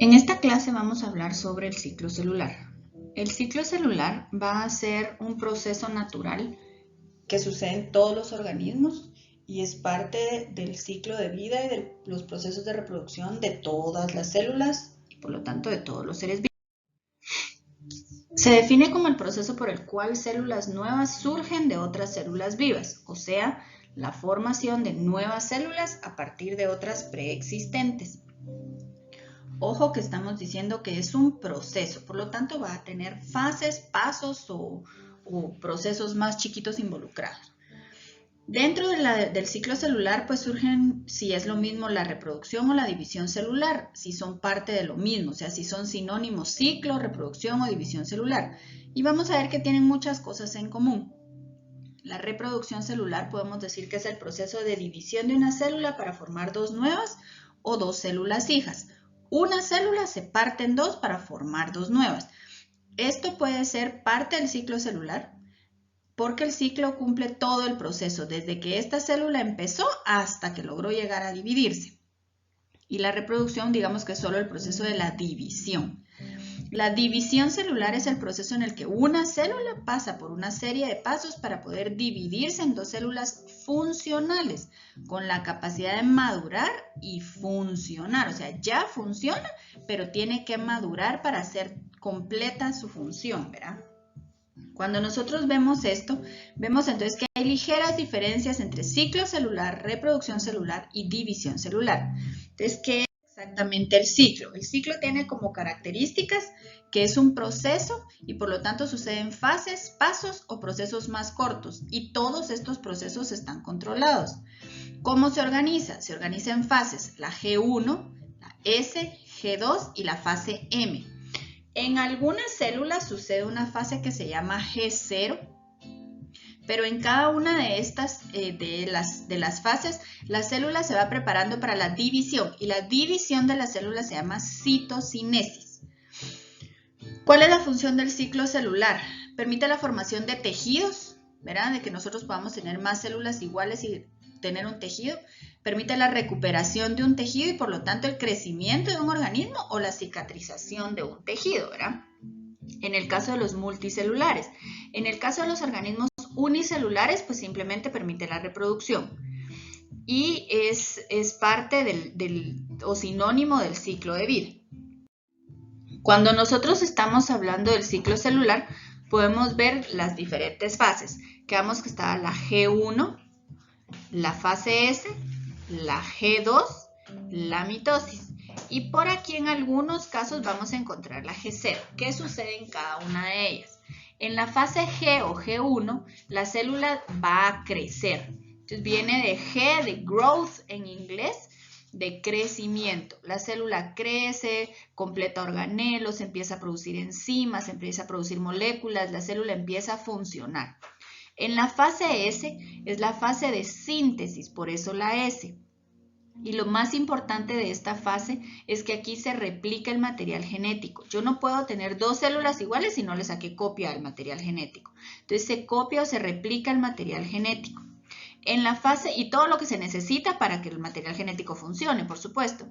En esta clase vamos a hablar sobre el ciclo celular. El ciclo celular va a ser un proceso natural que sucede en todos los organismos y es parte del ciclo de vida y de los procesos de reproducción de todas las células y por lo tanto de todos los seres vivos. Se define como el proceso por el cual células nuevas surgen de otras células vivas, o sea, la formación de nuevas células a partir de otras preexistentes. Ojo que estamos diciendo que es un proceso, por lo tanto va a tener fases, pasos o procesos más chiquitos involucrados. Dentro del ciclo celular pues surgen, si es lo mismo, la reproducción o la división celular, si son parte de lo mismo, o sea, si son sinónimos ciclo, reproducción o división celular. Y vamos a ver que tienen muchas cosas en común. La reproducción celular podemos decir que es el proceso de división de una célula para formar dos nuevas o dos células hijas. Una célula se parte en dos para formar dos nuevas. Esto puede ser parte del ciclo celular porque el ciclo cumple todo el proceso, desde que esta célula empezó hasta que logró llegar a dividirse. Y la reproducción, digamos que es solo el proceso de la división. La división celular es el proceso en el que una célula pasa por una serie de pasos para poder dividirse en dos células funcionales, con la capacidad de madurar y funcionar. O sea, ya funciona, pero tiene que madurar para hacer completa su función, ¿verdad? Cuando nosotros vemos esto, vemos entonces que hay ligeras diferencias entre ciclo celular, reproducción celular y división celular. Entonces, ¿qué es exactamente el ciclo? El ciclo tiene como características que es un proceso y por lo tanto suceden fases, pasos o procesos más cortos y todos estos procesos están controlados. ¿Cómo se organiza? Se organiza en fases, la G1, la S, G2 y la fase M. En algunas células sucede una fase que se llama G0, pero en cada una de estas de las fases, la célula se va preparando para la división y la división de la célula se llama citocinesis. ¿Cuál es la función del ciclo celular? Permite la formación de tejidos, ¿verdad? De que nosotros podamos tener más células iguales y tener un tejido. Permite la recuperación de un tejido y por lo tanto el crecimiento de un organismo o la cicatrización de un tejido, ¿verdad? En el caso de los multicelulares. En el caso de los organismos unicelulares, pues simplemente permite la reproducción. Y es parte o sinónimo del ciclo de vida. Cuando nosotros estamos hablando del ciclo celular, podemos ver las diferentes fases. Quedamos que está la G1, la fase S, la G2, la mitosis. Y por aquí en algunos casos vamos a encontrar la G0. ¿Qué sucede en cada una de ellas? En la fase G o G1, la célula va a crecer. Entonces viene de G, de growth en inglés, de crecimiento. La célula crece, completa organelos, empieza a producir enzimas, empieza a producir moléculas, la célula empieza a funcionar. En la fase S es la fase de síntesis, por eso la S. Y lo más importante de esta fase es que aquí se replica el material genético. Yo no puedo tener dos células iguales si no le saqué copia al material genético. Entonces se copia o se replica el material genético. En la fase, y todo lo que se necesita para que el material genético funcione, por supuesto.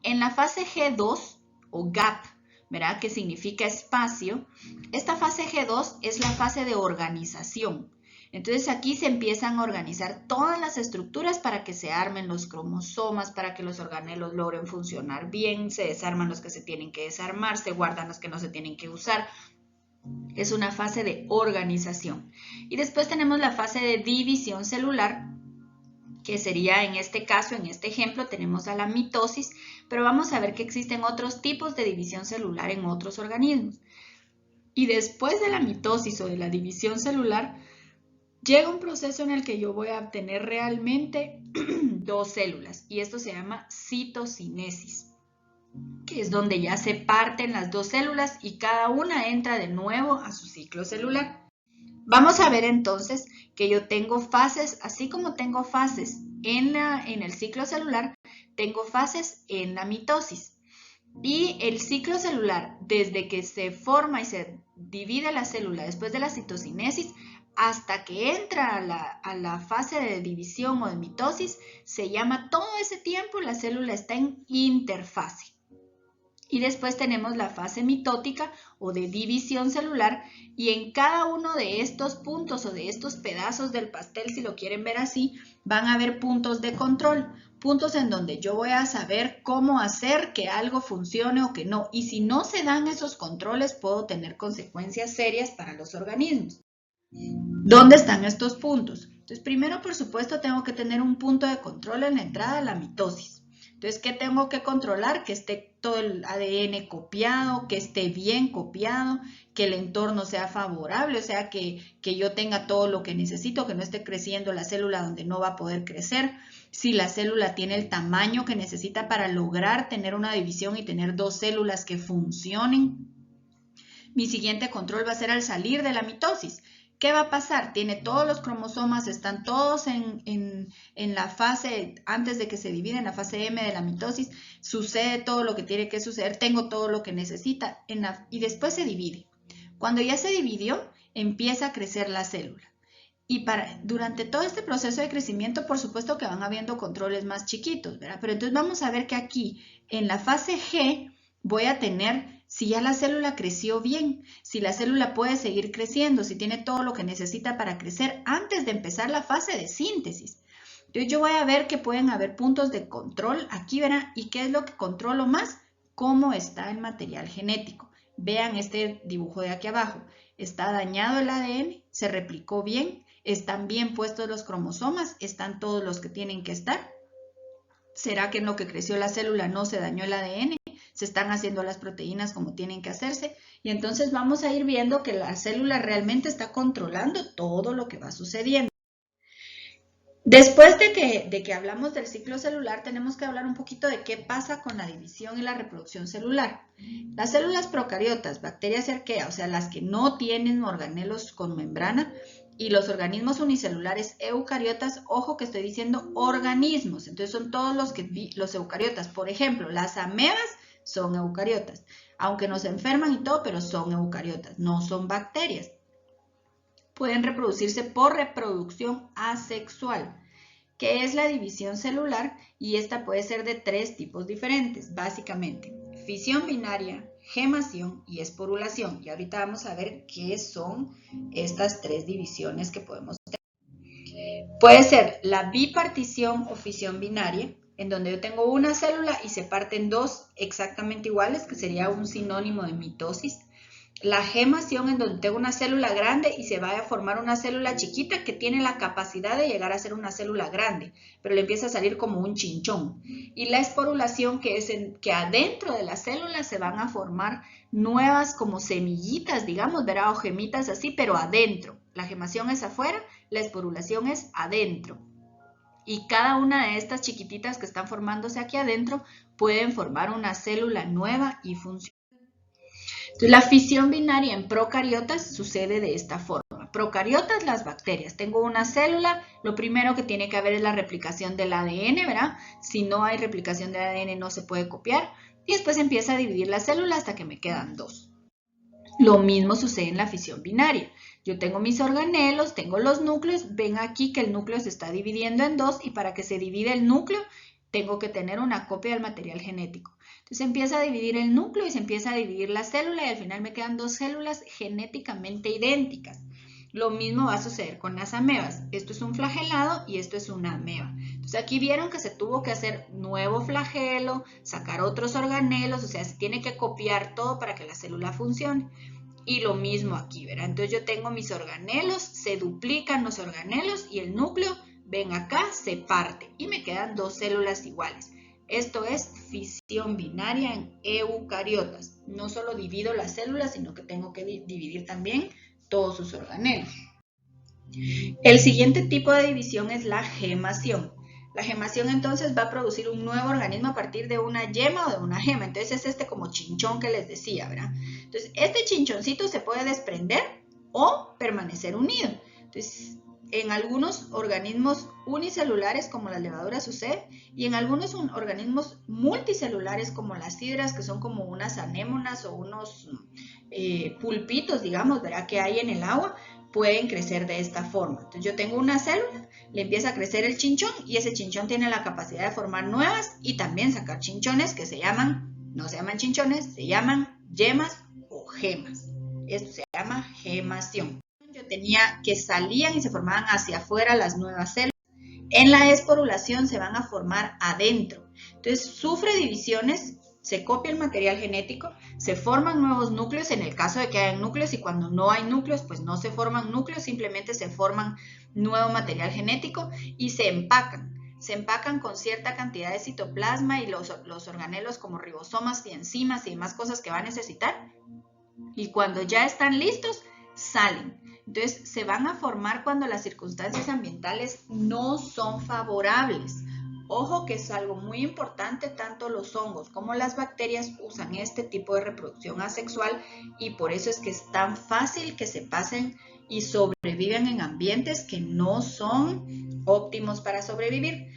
En la fase G2 o GAP, ¿verdad? Que significa espacio, esta fase G2 es la fase de organización. Entonces aquí se empiezan a organizar todas las estructuras para que se armen los cromosomas, para que los organelos logren funcionar bien, se desarman los que se tienen que desarmar, se guardan los que no se tienen que usar. Es una fase de organización. Y después tenemos la fase de división celular, que sería en este caso, en este ejemplo, tenemos a la mitosis, pero vamos a ver que existen otros tipos de división celular en otros organismos. Y después de la mitosis o de la división celular, llega un proceso en el que yo voy a obtener realmente dos células y esto se llama citocinesis, que es donde ya se parten las dos células y cada una entra de nuevo a su ciclo celular. Vamos a ver entonces que yo tengo fases, así como tengo fases en el ciclo celular, tengo fases en la mitosis. Y el ciclo celular, desde que se forma y se divide la célula después de la citocinesis, hasta que entra a la fase de división o de mitosis, se llama todo ese tiempo la célula está en interfase. Y después tenemos la fase mitótica o de división celular, y en cada uno de estos puntos o de estos pedazos del pastel, si lo quieren ver así, van a haber puntos de control, puntos en donde yo voy a saber cómo hacer que algo funcione o que no, y si no se dan esos controles puedo tener consecuencias serias para los organismos. ¿Dónde están estos puntos? Entonces, primero, por supuesto, tengo que tener un punto de control en la entrada de la mitosis. Entonces, ¿qué tengo que controlar? Que esté todo el ADN copiado, que esté bien copiado, que el entorno sea favorable, o sea, que yo tenga todo lo que necesito, que no esté creciendo la célula donde no va a poder crecer. Si la célula tiene el tamaño que necesita para lograr tener una división y tener dos células que funcionen. Mi siguiente control va a ser al salir de la mitosis. ¿Qué va a pasar? Tiene todos los cromosomas, están todos en la fase, antes de que se divida, en la fase M de la mitosis, sucede todo lo que tiene que suceder, tengo todo lo que necesita y después se divide. Cuando ya se dividió, empieza a crecer la célula. Y durante todo este proceso de crecimiento, por supuesto que van habiendo controles más chiquitos, ¿verdad? Pero entonces vamos a ver que aquí, en la fase G, voy a tener si ya la célula creció bien, si la célula puede seguir creciendo, si tiene todo lo que necesita para crecer antes de empezar la fase de síntesis. Entonces yo voy a ver que pueden haber puntos de control aquí, ¿verdad? ¿Y qué es lo que controlo más? Cómo está el material genético. Vean este dibujo de aquí abajo. Está dañado el ADN, se replicó bien, están bien puestos los cromosomas, están todos los que tienen que estar. ¿Será que en lo que creció la célula no se dañó el ADN? Se están haciendo las proteínas como tienen que hacerse, y entonces vamos a ir viendo que la célula realmente está controlando todo lo que va sucediendo. Después de que hablamos del ciclo celular, tenemos que hablar un poquito de qué pasa con la división y la reproducción celular. Las células procariotas, bacterias y arquea, o sea, las que no tienen organelos con membrana, y los organismos unicelulares eucariotas, ojo que estoy diciendo organismos, entonces son todos los eucariotas. Por ejemplo, las amebas son eucariotas, aunque nos enferman y todo, pero son eucariotas, no son bacterias. Pueden reproducirse por reproducción asexual, que es la división celular, y esta puede ser de tres tipos diferentes, básicamente: fisión binaria, gemación y esporulación. Y ahorita vamos a ver qué son estas tres divisiones que podemos tener. Puede ser la bipartición o fisión binaria, en donde yo tengo una célula y se parten dos exactamente iguales, que sería un sinónimo de mitosis. La gemación, en donde tengo una célula grande y se va a formar una célula chiquita que tiene la capacidad de llegar a ser una célula grande, pero le empieza a salir como un chinchón. Y la esporulación, que es que adentro de la célula se van a formar nuevas como semillitas, digamos, ¿verdad? O gemitas así, pero adentro. La gemación es afuera, la esporulación es adentro. Y cada una de estas chiquititas que están formándose aquí adentro pueden formar una célula nueva y funcional. Entonces, la fisión binaria en procariotas sucede de esta forma. Procariotas, las bacterias. Tengo una célula, lo primero que tiene que haber es la replicación del ADN, ¿verdad? Si no hay replicación del ADN no se puede copiar. Y después empieza a dividir la célula hasta que me quedan dos. Lo mismo sucede en la fisión binaria. Yo tengo mis organelos, tengo los núcleos. Ven aquí que el núcleo se está dividiendo en dos, y para que se divida el núcleo tengo que tener una copia del material genético. Entonces empieza a dividir el núcleo y se empieza a dividir la célula, y al final me quedan dos células genéticamente idénticas. Lo mismo va a suceder con las amebas. Esto es un flagelado y esto es una ameba. Entonces aquí vieron que se tuvo que hacer nuevo flagelo, sacar otros organelos, o sea, se tiene que copiar todo para que la célula funcione. Y lo mismo aquí, ¿verdad? Entonces yo tengo mis organelos, se duplican los organelos y el núcleo, ven acá, se parte y me quedan dos células iguales. Esto es fisión binaria en eucariotas. No solo divido las células, sino que tengo que dividir también todos sus organelos. El siguiente tipo de división es la gemación. La gemación entonces va a producir un nuevo organismo a partir de una yema o de una gema. Entonces es este como chinchón que les decía, ¿verdad? Entonces este chinchoncito se puede desprender o permanecer unido. Entonces en algunos organismos unicelulares como las levaduras sucede, y en algunos organismos multicelulares como las hidras, que son como unas anémonas o unos pulpitos, digamos, ¿verdad? Que hay en el agua, pueden crecer de esta forma. Entonces yo tengo una célula, le empieza a crecer el chinchón y ese chinchón tiene la capacidad de formar nuevas y también sacar chinchones que se llaman No se llaman chinchones, se llaman yemas o gemas. Esto se llama gemación. Yo tenía que salían y se formaban hacia afuera las nuevas células. En la esporulación se van a formar adentro. Entonces sufre divisiones, se copia el material genético, se forman nuevos núcleos en el caso de que hayan núcleos, y cuando no hay núcleos, pues no se forman núcleos, simplemente se forman nuevo material genético y se empacan. Se empacan con cierta cantidad de citoplasma y los organelos como ribosomas y enzimas y demás cosas que va a necesitar. Y cuando ya están listos, salen. Entonces, se van a formar cuando las circunstancias ambientales no son favorables. Ojo que es algo muy importante, tanto los hongos como las bacterias usan este tipo de reproducción asexual y por eso es que es tan fácil que se pasen y sobreviven en ambientes que no son óptimos para sobrevivir.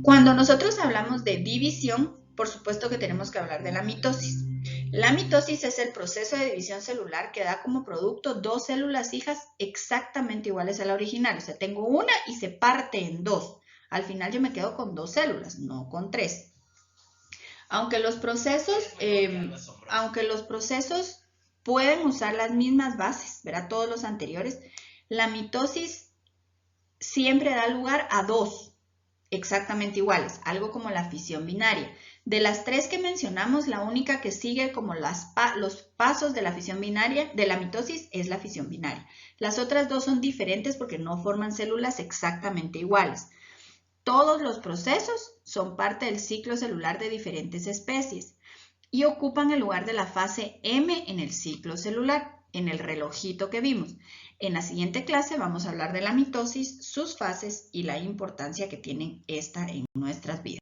Cuando nosotros hablamos de división, por supuesto que tenemos que hablar de la mitosis. La mitosis es el proceso de división celular que da como producto dos células hijas exactamente iguales a la original. O sea, tengo una y se parte en dos. Al final yo me quedo con dos células, no con tres. Aunque los procesos pueden usar las mismas bases, ¿verdad? Todos los anteriores, la mitosis siempre da lugar a dos exactamente iguales, algo como la fisión binaria. De las tres que mencionamos, la única que sigue como los pasos de la fisión binaria, de la mitosis, es la fisión binaria. Las otras dos son diferentes porque no forman células exactamente iguales. Todos los procesos son parte del ciclo celular de diferentes especies y ocupan el lugar de la fase M en el ciclo celular, en el relojito que vimos. En la siguiente clase vamos a hablar de la mitosis, sus fases y la importancia que tiene esta en nuestras vidas.